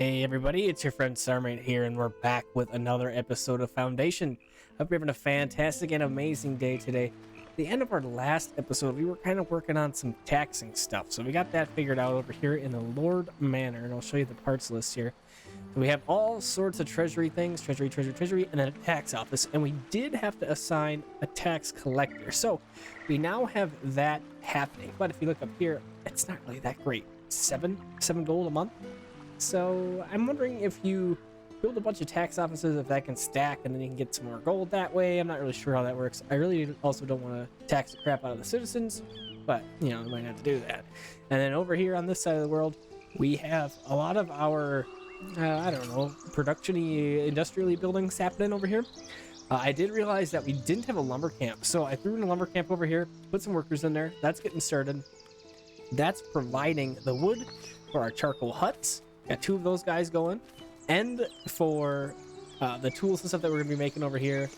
Hey everybody, it's your friend Sarmate here, and we're back with another episode of Foundation. Hope you're having a fantastic and amazing day today. At the end of our last episode, we were kind of working on some taxing stuff, so we got that figured out over here in the Lord Manor, and I'll show you the parts list here. So we have all sorts of treasury things, treasury, and then a tax office, and we did have to assign a tax collector. So we now have that happening, but if you look up here, it's not really that great. Seven gold a month. So I'm wondering if you build a bunch of tax offices, if that can stack, and then you can get some more gold that way. I'm not really sure how that works. I really also don't want to tax the crap out of the citizens, but you know, we might have to do that. And then over here on this side of the world, we have a lot of our I don't know, production-y, industrially buildings happening over here. I did realize that we didn't have a lumber camp, so I threw in a lumber camp over here, put some workers in there. That's getting started. That's providing the wood for our charcoal huts. Got two of those guys going, and for the tools and stuff that we're going to be making over here,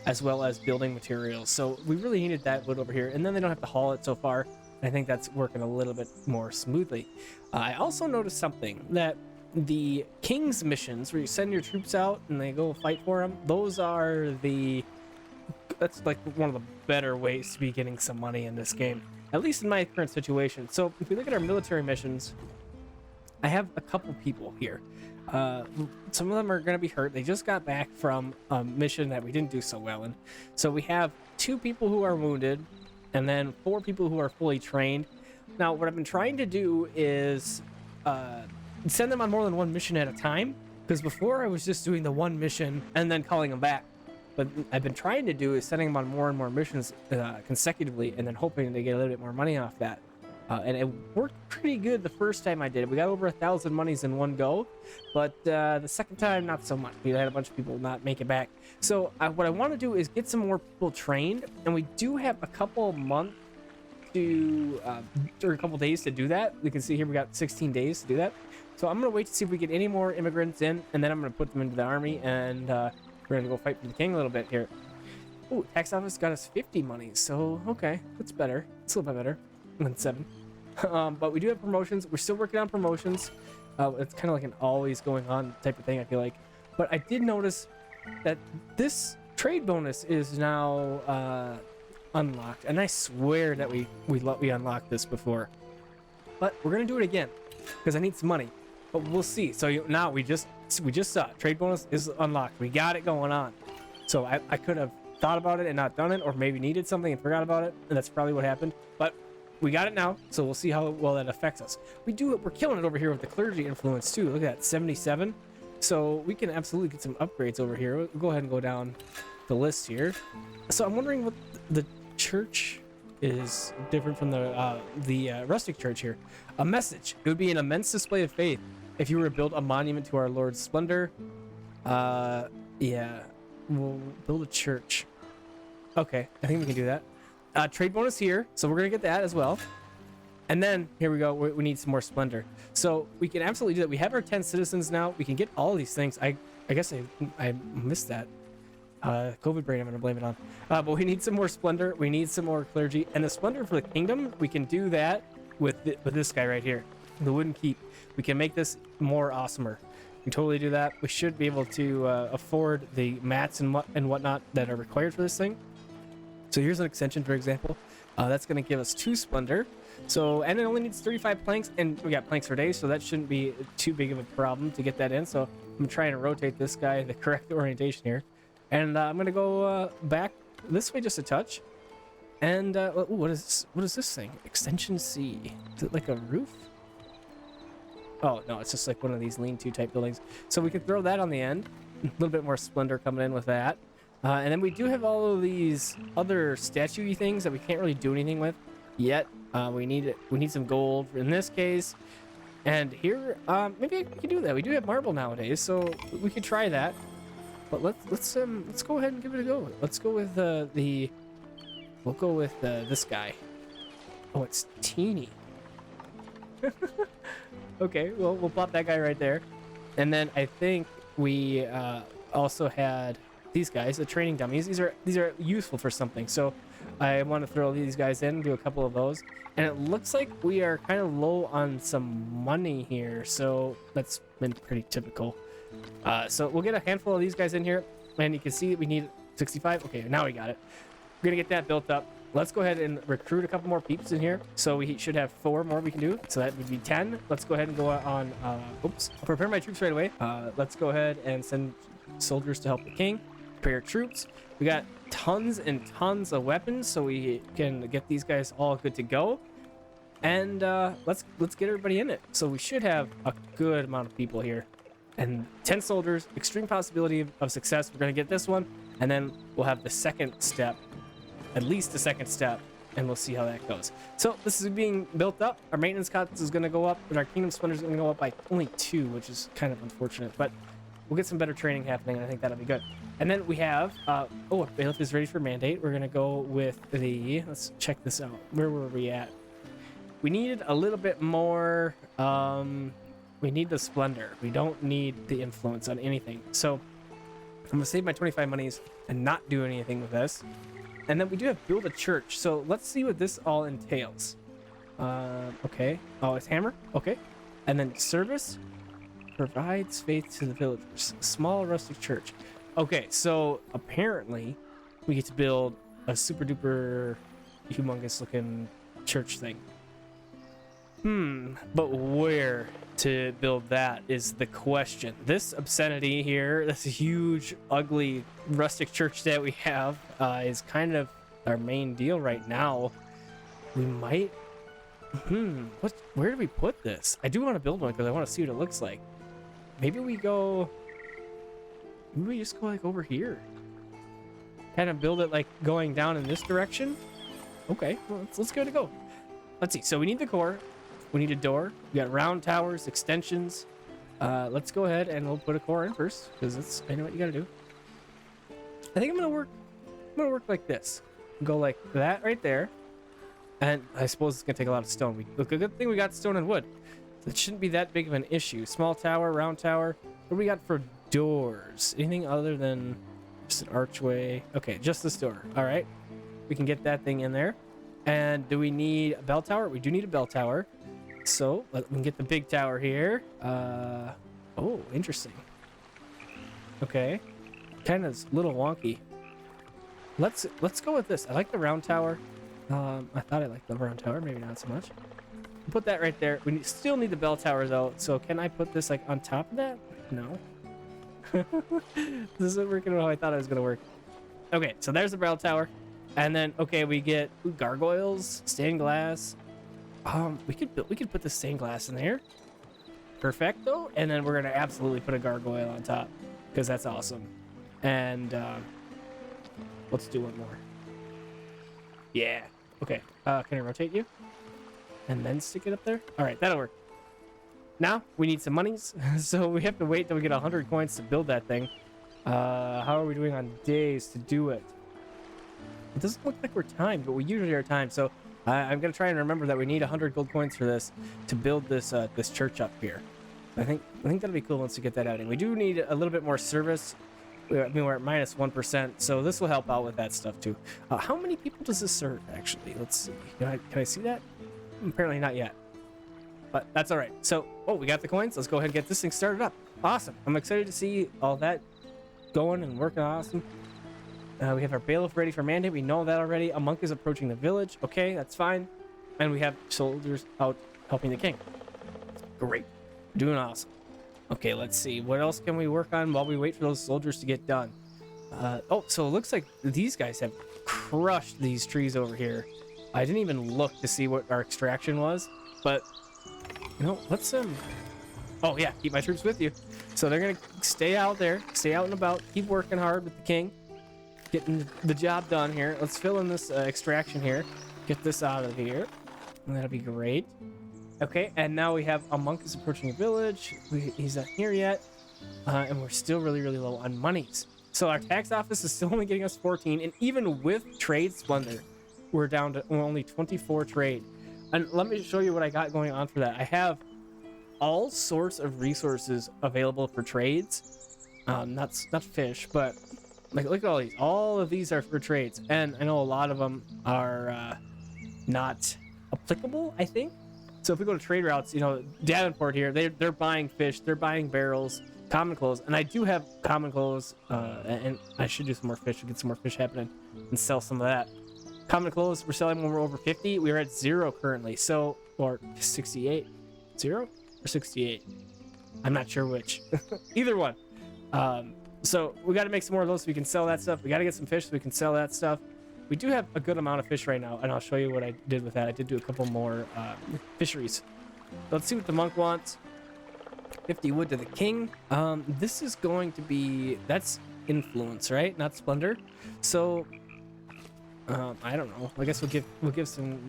as well as building materials. So we really needed that wood over here, and then they don't have to haul it so far. I think that's working a little bit more smoothly. I also noticed something, that the King's missions, where you send your troops out and they go fight for them, that's like one of the better ways to be getting some money in this game, at least in my current situation. So if we look at our military missions, I have a couple people here. Some of them are going to be hurt. They just got back from a mission that we didn't do so well in. So we have 2 people who are wounded, and then 4 people who are fully trained. Now, what I've been trying to do is send them on more than one mission at a time, because before I was just doing the one mission and then calling them back. But I've been trying to do is sending them on more and more missions consecutively, and then hoping to get a little bit more money off that. And it worked pretty good the first time I did it. We got over 1,000 monies in one go, but the second time, not so much. We had a bunch of people not make it back. So what I want to do is get some more people trained, and we do have a couple months or a couple days to do that. You can see here we got 16 days to do that. So I'm going to wait to see if we get any more immigrants in, and then I'm going to put them into the army, and we're going to go fight for the king a little bit here. Oh, tax office got us 50 monies, so okay, that's better. It's a little bit better than 7. But we do have promotions. We're still working on promotions. It's kind of like an always going on type of thing, I feel like. But I did notice that this trade bonus is now unlocked, and I swear that we unlocked this before. But we're gonna do it again because I need some money. But we'll see. So now we just saw it. Trade bonus is unlocked. We got it going on. So I could have thought about it and not done it, or maybe needed something and forgot about it, and that's probably what happened. But we got it now, so we'll see how well that affects us. We're killing it over here with the clergy influence too. Look at that, 77. So we can absolutely get some upgrades over here. We'll go ahead and go down the list here. So I'm wondering what the church is different from the rustic church here. A message. It would be an immense display of faith if you were to build a monument to our Lord's splendor. Yeah, we'll build a church. Okay, I think we can do that. Trade bonus here, so we're gonna get that as well. And then here we go, we need some more splendor, so we can absolutely do that. We have our 10 citizens now. We can get all these things. I guess I missed that. COVID brain, I'm gonna blame it on. But we need some more splendor, we need some more clergy, and the splendor for the kingdom, we can do that with this guy right here, the wooden keep. We can make this more awesomer. We can totally do that. We should be able to afford the mats and whatnot that are required for this thing. So here's an extension, for example. That's going to give us 2 splendor. So, and it only needs 35 planks, and we got planks for days, so that shouldn't be too big of a problem to get that in. So I'm trying to rotate this guy the correct orientation here, and I'm going to go back this way just a touch. And ooh, what is this thing? Extension C. Is it like a roof? Oh no, it's just like one of these lean-to type buildings. So we can throw that on the end. A little bit more splendor coming in with that. And then we do have all of these other statue-y things that we can't really do anything with yet. We need some gold in this case. And here, maybe we can do that. We do have marble nowadays, so we could try that. But let's go ahead and give it a go. Let's go with we'll go with this guy. Oh, it's teeny. Okay, well, we'll plop that guy right there. And then I think we also had these guys, the training dummies. These are useful for something. So I want to throw these guys in, do a couple of those. And it looks like we are kind of low on some money here, so that's been pretty typical. So we'll get a handful of these guys in here, and you can see we need 65. Okay, now we got it. We're gonna get that built up. Let's go ahead and recruit a couple more peeps in here. So we should have 4 more we can do. So that would be 10. Let's go ahead and go on, prepare my troops right away. Let's go ahead and send soldiers to help the king. Prepare troops. We got tons and tons of weapons, so we can get these guys all good to go. And let's get everybody in it. So we should have a good amount of people here. And 10 soldiers, extreme possibility of success. We're gonna get this one, and then we'll have the second step, at least the second step, and we'll see how that goes. So this is being built up. Our maintenance cost is gonna go up, and our kingdom splendor is gonna go up by only 2, which is kind of unfortunate, but we'll get some better training happening, and I think that'll be good. And then we have, bailiff is ready for mandate. We're gonna go with the, let's check this out. Where were we at? We needed a little bit more, we need the splendor. We don't need the influence on anything. So I'm gonna save my 25 monies and not do anything with this. And then we do have build a church. So let's see what this all entails. Okay. Oh, it's hammer. Okay. And then service provides faith to the villagers. Small rustic church. Okay. So apparently we get to build a super duper humongous looking church thing. But where to build that is the question. This obscenity here, this huge, ugly, rustic church that we have, is kind of our main deal right now. We might... where do we put this? I do want to build one because I want to see what it looks like. Maybe we go... Maybe we just go, like, over here. Kind of build it, like, going down in this direction. Okay, well, let's give it a go. Let's see. So we need the core. We need a door. We got round towers, extensions. Let's go ahead and we'll put a core in first because it's, I know what you gotta do. I think I'm gonna work like this. Go like that right there. And I suppose it's gonna take a lot of stone. Look, a good thing we got stone and wood. That shouldn't be that big of an issue. Small tower, round tower. What do we got for doors? Anything other than just an archway? Okay, just this door. All right. We can get that thing in there. And do we need a bell tower? We do need a bell tower. So we can get the big tower here. Oh, interesting. Okay, kind of a little wonky. Let's go with this. I like the round tower. I thought I liked the round tower, maybe not so much. Put that right there. We still need the bell tower though. So can I put this like on top of that? No. This isn't working how I thought it was gonna work. Okay, so there's the bell tower, and then okay, we get gargoyles, stained glass. We could put the stained glass in there. Perfecto. And then we're gonna absolutely put a gargoyle on top because that's awesome. And let's do one more. Yeah. Okay. Can I rotate you? And then stick it up there? All right, that'll work. Now we need some monies, so we have to wait till we get 100 coins to build that thing. How are we doing on days to do it? It doesn't look like we're timed, but we usually are timed. So I'm gonna try and remember that we need 100 gold coins for this to build this this church up here. I think that'll be cool once we get that out. And we do need a little bit more service. I mean, we're at minus 1%, so this will help out with that stuff too. How many people does this serve actually? Let's see. Can I see that? Apparently not yet, but that's all right. So, we got the coins. Let's go ahead and get this thing started up. Awesome. I'm excited to see all that going and working awesome. We have our bailiff ready for mandate. We know that already. A monk is approaching the village. Okay, that's fine. And we have soldiers out helping the king. Great. Doing awesome. Okay, let's see. What else can we work on while we wait for those soldiers to get done? So it looks like these guys have crushed these trees over here. I didn't even look to see what our extraction was, but let's oh yeah, keep my troops with you. So they're gonna stay out there, stay out and about, keep working hard with the king, getting the job done here. Let's fill in this extraction here, get this out of here, and that'll be great. Okay, and now we have a monk is approaching a village. He's not here yet, and we're still really low on monies. So our tax office is still only getting us 14, and even with trade splendor, we're down to only 24 trade. And let me show you what I got going on for that. I have all sorts of resources available for trades. Not fish, but Like, look at all these. All of these are for trades, and I know a lot of them are not applicable, I think. So if we go to trade routes, you know, Davenport here, they're buying fish, they're buying barrels, common clothes, and I do have common clothes, and I should do some more fish, get some more fish happening, and sell some of that. Common clothes, we're selling when we're over 50. We're at 0 currently, so, or 68. 0 or 68? I'm not sure which. Either one. So we got to make some more of those so we can sell that stuff. We got to get some fish so we can sell that stuff. We do have a good amount of fish right now, and I'll show you what I did with that. I did do a couple more fisheries. Let's see what the monk wants. 50 wood to the king. This is going to be, that's influence, right? Not splendor. So I don't know. I guess we'll give some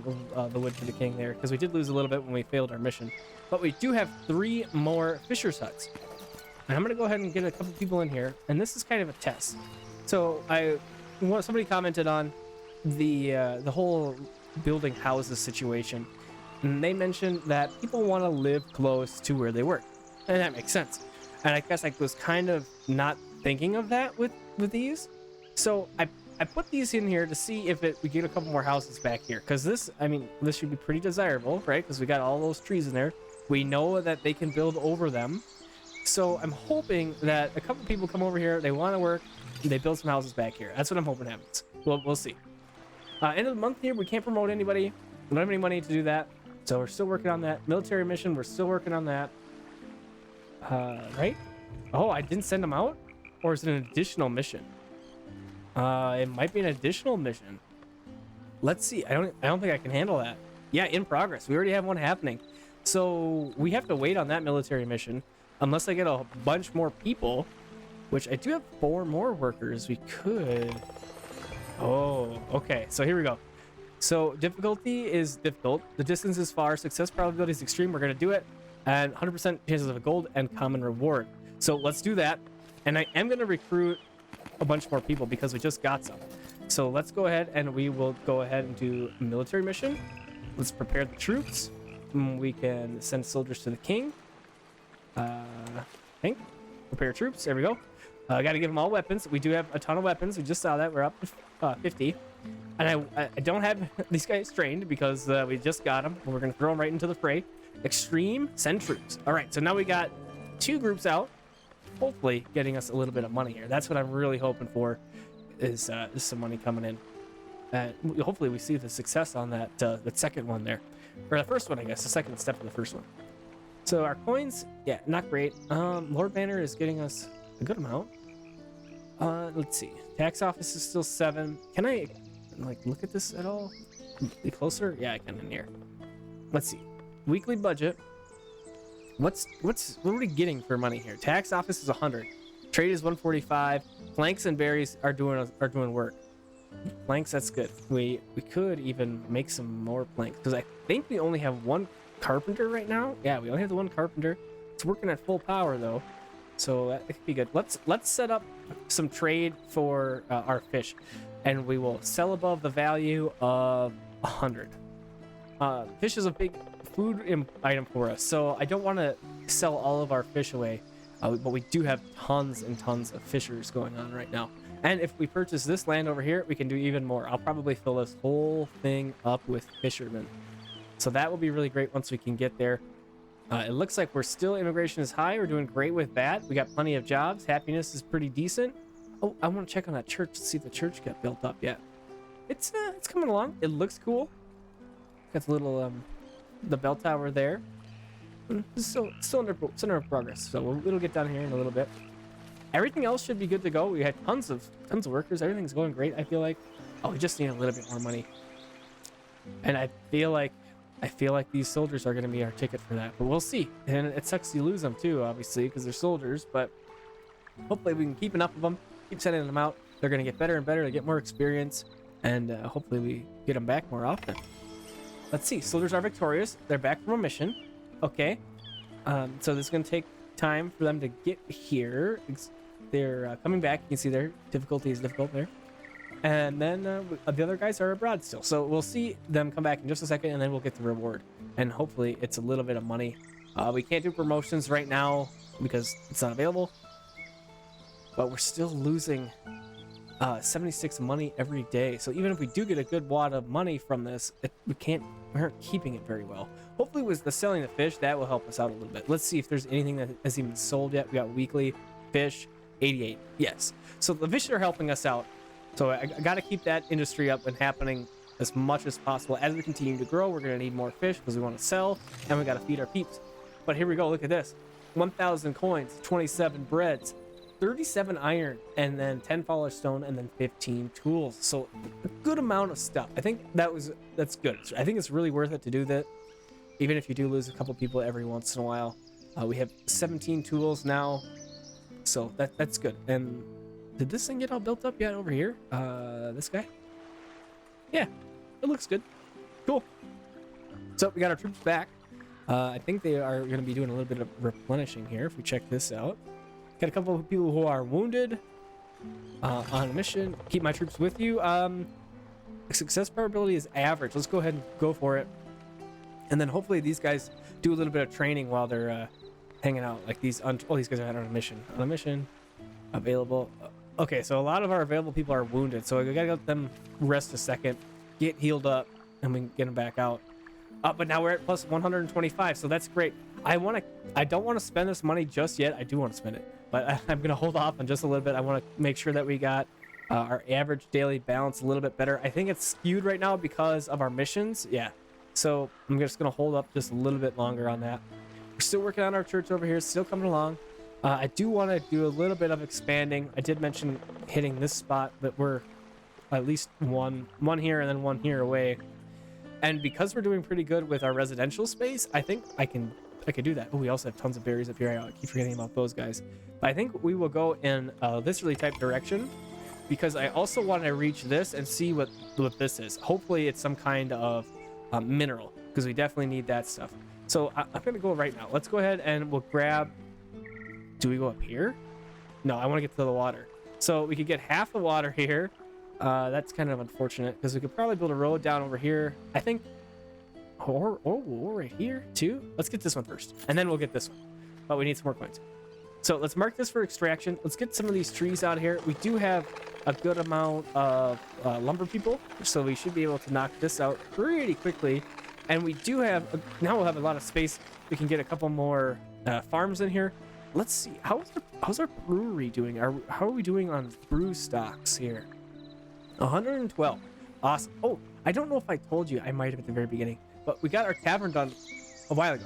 the wood to the king there, because we did lose a little bit when we failed our mission. But we do have 3 more fisher's huts. And I'm gonna go ahead and get a couple people in here, and this is kind of a test. So somebody commented on the whole building houses situation, and they mentioned that people want to live close to where they work, and that makes sense. And I guess I was kind of not thinking of that with these, so I put these in here to see if we get a couple more houses back here, because this should be pretty desirable, right? Because we got all those trees in there. We know that they can build over them, so I'm hoping that a couple people come over here, they want to work, and they build some houses back here. That's what I'm hoping happens. We'll see. End of the month here, we can't promote anybody. We don't have any money to do that, so we're still working on that. Military mission, we're still working on that. Right? Oh, I didn't send them out? Or is it an additional mission? It might be an additional mission. Let's see. I don't think I can handle that. Yeah, in progress. We already have one happening. So we have to wait on that military mission unless I get a bunch more people, which I do have 4 more workers. We could. Oh, okay. So here we go. So difficulty is difficult. The distance is far. Success probability is extreme. We're going to do it. And 100% chances of a gold and common reward. So let's do that. And I am going to recruit a bunch more people because we just got some. So let's go ahead and we will go ahead and do a military mission. Let's prepare the troops. We can send soldiers to the king. Prepare troops. There we go. I got to give them all weapons. We do have a ton of weapons. We just saw that. We're up to 50. And I don't have these guys trained because we just got them. We're going to throw them right into the fray. Extreme, send troops. All right, so now we got 2 groups out. Hopefully getting us a little bit of money here. That's what I'm really hoping for, is some money coming in. Hopefully we see the success on that second one there. Or the first one, I guess. The second step of the first one. So our coins, yeah, not great. Lord Banner is getting us a good amount. Let's see. Tax office is still 7. Can I look at this at all? Be closer? Yeah, I can in here. Let's see. Weekly budget. What are we getting for money here? Tax office is 100. Trade is 145. Planks and berries are doing work. Planks, that's good. We could even make some more planks because I think we only have 1 carpenter right now. Yeah, we only have the 1 carpenter. It's working at full power though, so that could be good. Let's set up some trade for our fish, and we will sell above the value of 100. Fish is a big food item for us, so I don't want to sell all of our fish away, but we do have tons and tons of fishers going on right now. And if we purchase this land over here, we can do even more. I'll probably fill this whole thing up with fishermen, so that will be really great once we can get there. It looks like immigration is high. We're doing great with that. We got plenty of jobs. Happiness is pretty decent. Oh, I want to check on that church to see if the church got built up yet. It's coming along. It looks cool. Got the little the bell tower there. It's still under progress, so it'll get done here in a little bit. Everything else should be good to go. We had tons of workers. Everything's going great, I feel like. Oh, we just need a little bit more money. And I feel like these soldiers are going to be our ticket for that, but we'll see. And it sucks you lose them too, obviously, because they're soldiers, but hopefully we can keep enough of them, keep sending them out. They're going to get better and better. They get more experience, and hopefully we get them back more often. Let's see. Soldiers are victorious. They're back from a mission. Okay. So this is going to take time for them to get here. They're coming back. You can see their difficulty is difficult there. And then the other guys are abroad still. So we'll see them come back in just a second, and then we'll get the reward. And hopefully it's a little bit of money. We can't do promotions right now because it's not available. But we're still losing 76 money every day. So even if we do get a good wad of money from this, we aren't keeping it very well. Hopefully with the selling the fish, that will help us out a little bit. Let's see if there's anything that has even sold yet. We got weekly fish, 88. Yes. So the fish are helping us out. So I got to keep that industry up and happening as much as possible. As we continue to grow, we're going to need more fish because we want to sell and we got to feed our peeps. But here we go. Look at this. 1,000 coins, 27 breads, 37 iron, and then 10 polished stone, and then 15 tools. So a good amount of stuff. I think that's good. I think it's really worth it to do that, even if you do lose a couple people every once in a while. We have 17 tools now, so that's good. And did this thing get all built up yet over here? This guy? Yeah, it looks good. Cool. So we got our troops back. I think they are going to be doing a little bit of replenishing here if we check this out. Got a couple of people who are wounded on a mission. Keep my troops with you. Success probability is average. Let's go ahead and go for it. And then hopefully these guys do a little bit of training while they're hanging out. Like these these guys are on a mission. On a mission. Available. Okay, so a lot of our available people are wounded. So we got to let them rest a second, get healed up, and we can get them back out. But now we're at plus 125, so that's great. I don't want to spend this money just yet. I do want to spend it, but I'm going to hold off on just a little bit. I want to make sure that we got our average daily balance a little bit better. I think it's skewed right now because of our missions. Yeah. So I'm just going to hold up just a little bit longer on that. We're still working on our church over here, still coming along. I do want to do a little bit of expanding. I did mention hitting this spot, but we're at least one here and then one here away. And because we're doing pretty good with our residential space, I think I could do that. Oh, we also have tons of berries up here. I keep forgetting about those guys. But I think we will go in this really type direction because I also want to reach this and see what this is. Hopefully it's some kind of mineral because we definitely need that stuff. So I'm going to go right now. Let's go ahead and we'll grab... Do we go up here? No, I want to get to the water. So we could get half the water here. That's kind of unfortunate because we could probably build a road down over here. I think, or right here too. Let's get this one first, and then we'll get this one. But we need some more coins. So let's mark this for extraction. Let's get some of these trees out of here. We do have a good amount of lumber people, so we should be able to knock this out pretty quickly. And we do have now we'll have a lot of space. We can get a couple more farms in here. Let's see how's our brewery doing. How are we doing on brew stocks here? 112. Awesome. Oh, I don't know if I told you. I might have at the very beginning, but we got our tavern done a while ago,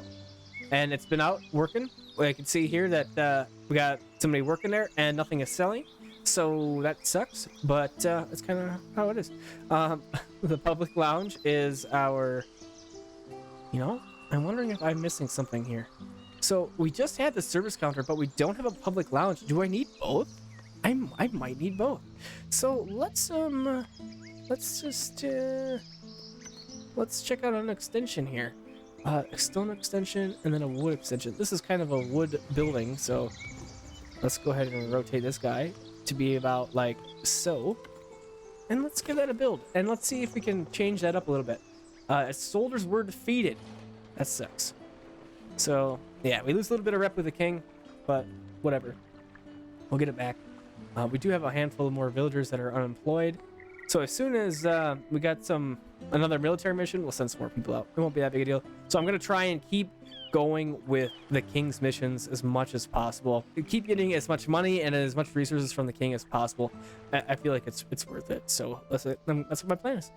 and it's been out working. I can see here that we got somebody working there, and nothing is selling, so that sucks. But it's kind of how it is. The public lounge is our. I'm wondering if I'm missing something here. So we just had the service counter, but we don't have a public lounge. Do I need both? I might need both. So let's check out an extension here. A stone extension and then a wood extension. This is kind of a wood building, so let's go ahead and rotate this guy to be about like so. And let's give that a build. And let's see if we can change that up a little bit. Soldiers were defeated. That sucks. So yeah, we lose a little bit of rep with the king, but whatever. We'll get it back. We do have a handful of more villagers that are unemployed. So as soon as we got another military mission, we'll send some more people out. It won't be that big a deal. So I'm going to try and keep going with the king's missions as much as possible. Keep getting as much money and as much resources from the king as possible. I feel like it's worth it. So that's what my plan is.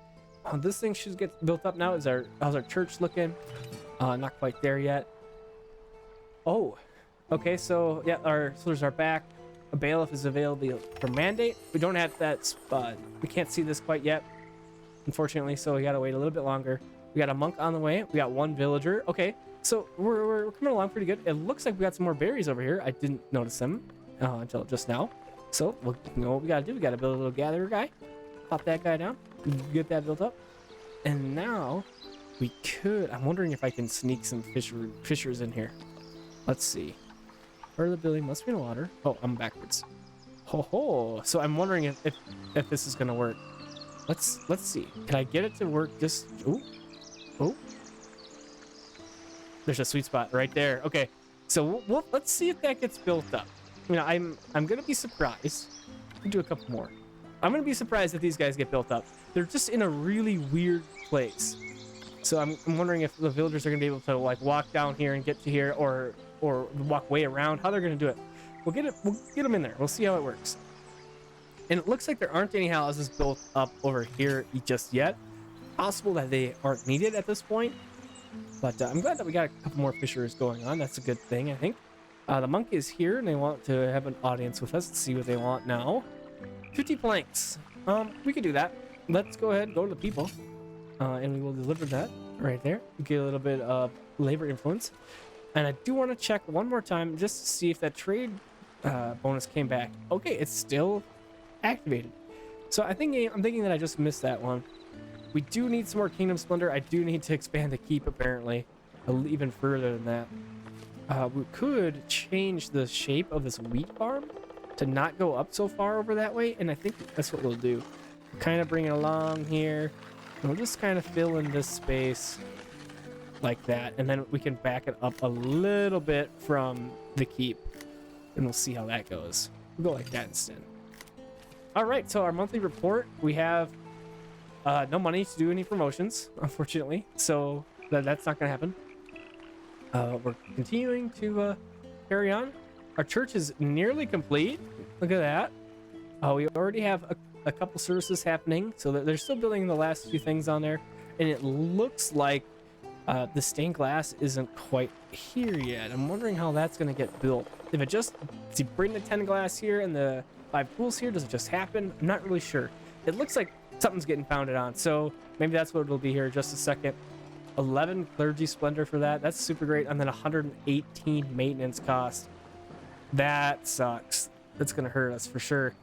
This thing should get built up now. How's our church looking? Not quite there yet. Oh, okay. So yeah, our soldiers are back. A bailiff is available for mandate. We don't have that. We can't see this quite yet, unfortunately. So we gotta wait a little bit longer. We got a monk on the way. We got one villager. Okay, so we're coming along pretty good. It looks like we got some more berries over here. I didn't notice them until just now. So we'll, what we gotta do. We gotta build a little gatherer guy. Pop that guy down. Get that built up. And now we could. I'm wondering if I can sneak some fishers in here. Let's see. Part of the building must be in water. Oh, I'm backwards. Ho ho. So I'm wondering if this is gonna work. Let's see. Can I get it to work? Just oh. There's a sweet spot right there. Okay. So let's see if that gets built up. I'm gonna be surprised. We'll do a couple more. I'm gonna be surprised if these guys get built up. They're just in a really weird place. So I'm wondering if the villagers are gonna be able to like walk down here and get to here, or walk way around. How they're gonna do it? We'll get them in there. We'll see how it works. And it looks like there aren't any houses built up over here just yet. Possible that they aren't needed at this point. But I'm glad that we got a couple more fishers going on. That's a good thing, I think. The monkey is here, and they want to have an audience with us. Let's see what they want now. 50 planks. We could do that. Let's go ahead and go to the people. And we will deliver that right there. Get a little bit of labor influence. And I do want to check one more time just to see if that trade bonus came back. Okay, it's still activated. So I'm thinking that I just missed that one. We do need some more Kingdom Splendor. I do need to expand the keep, apparently, even further than that. We could change the shape of this wheat farm to not go up so far over that way, and I think that's what we'll do. Kind of bring it along here, and we'll just kind of fill in this space like that, and then we can back it up a little bit from the keep, and we'll see how that goes. We'll go like that instead. All right, so our monthly report, we have no money to do any promotions, unfortunately, so that's not gonna happen. We're continuing to carry on. Our church is nearly complete. Look at that. We already have a couple services happening, so they're still building the last few things on there, and it looks like the stained glass isn't quite here yet. I'm wondering how that's going to get built. If it just to bring the 10 glass here and the 5 pools here, does it just happen? I'm not really sure. It looks like something's getting pounded on, so maybe that's what it'll be here in just a second. 11 clergy splendor for that. That's super great. And then 118 maintenance cost. That sucks. That's gonna hurt us for sure.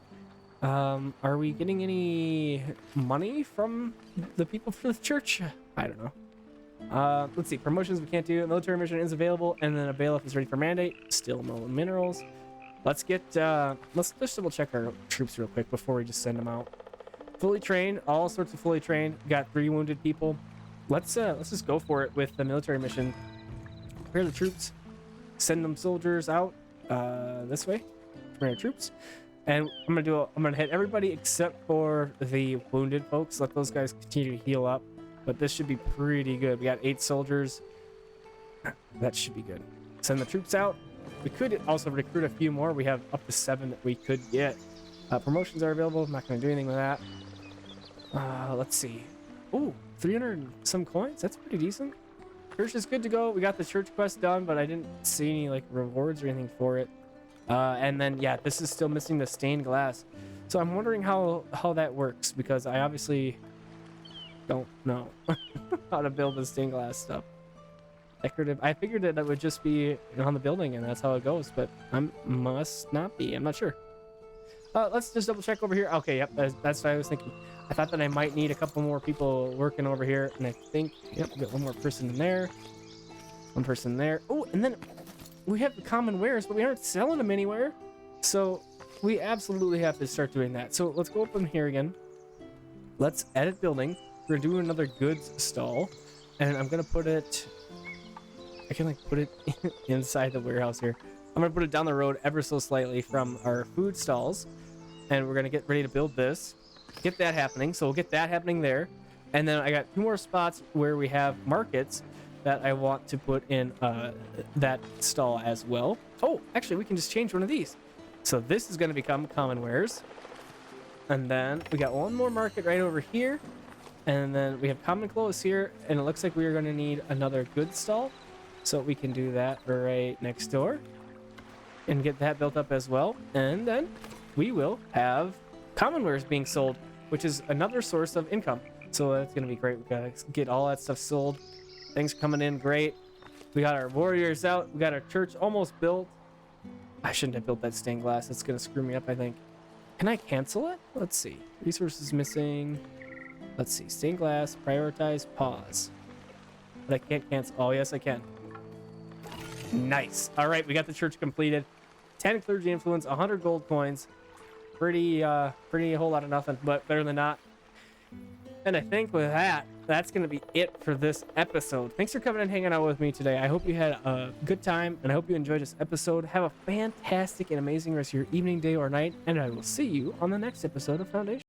Are we getting any money from the people for the church? I don't know. Let's see. Promotions we can't do. Military mission is available, and then a bailiff is ready for mandate. Still no minerals. Let's get let's just double check our troops real quick before we just send them out. Fully trained, all sorts of fully trained. Got 3 wounded people. Let's just go for it with the military mission. Prepare the troops. Send them soldiers out this way. Prepare troops. And I'm gonna hit everybody except for the wounded folks. Let those guys continue to heal up. But this should be pretty good. We got 8 soldiers. That should be good. Send the troops out. We could also recruit a few more. We have up to 7 that we could get. Promotions are available. I'm not gonna do anything with that. Let's see. Ooh, 300 some coins. That's pretty decent. Church is good to go. We got the church quest done, but I didn't see any like rewards or anything for it. And then yeah, this is still missing the stained glass. So I'm wondering how that works, because I obviously don't know how to build the stained glass stuff. Decorative. I figured that would just be on the building and that's how it goes, but must not be. I'm not sure. Let's just double check over here. Okay, yep, that's what I was thinking. I thought that I might need a couple more people working over here, and I think, yep, we got 1 more person in there. 1 person there. Oh, and then we have the common wares, but we aren't selling them anywhere. So we absolutely have to start doing that. So let's go up in here again. Let's edit building. We're gonna do another goods stall, and I'm gonna put it, I can like put it inside the warehouse here. I'm gonna put it down the road ever so slightly from our food stalls, and we're gonna get ready to build this. Get that happening. So we'll get that happening there. And then I got 2 more spots where we have markets that I want to put in that stall as well. Oh, actually, we can just change one of these. So this is going to become common wares. And then we got 1 more market right over here. And then we have common clothes here. And it looks like we are going to need another goods stall. So we can do that right next door and get that built up as well. And then we will have common wares being sold, which is another source of income. So that's gonna be great. We gotta get all that stuff sold. Things coming in great. We got our warriors out. We got our church almost built. I shouldn't have built that stained glass. That's gonna screw me up, I think. Can I cancel it? Let's see. Resources missing. Let's see. Stained glass. Prioritize. Pause. But I can't cancel. Oh yes, I can. Nice. All right, we got the church completed. 10 clergy influence. 100 gold coins. Pretty a whole lot of nothing, but better than not. And I think with that, that's going to be it for this episode. Thanks for coming and hanging out with me today. I hope you had a good time, and I hope you enjoyed this episode. Have a fantastic and amazing rest of your evening, day, or night, and I will see you on the next episode of Foundation.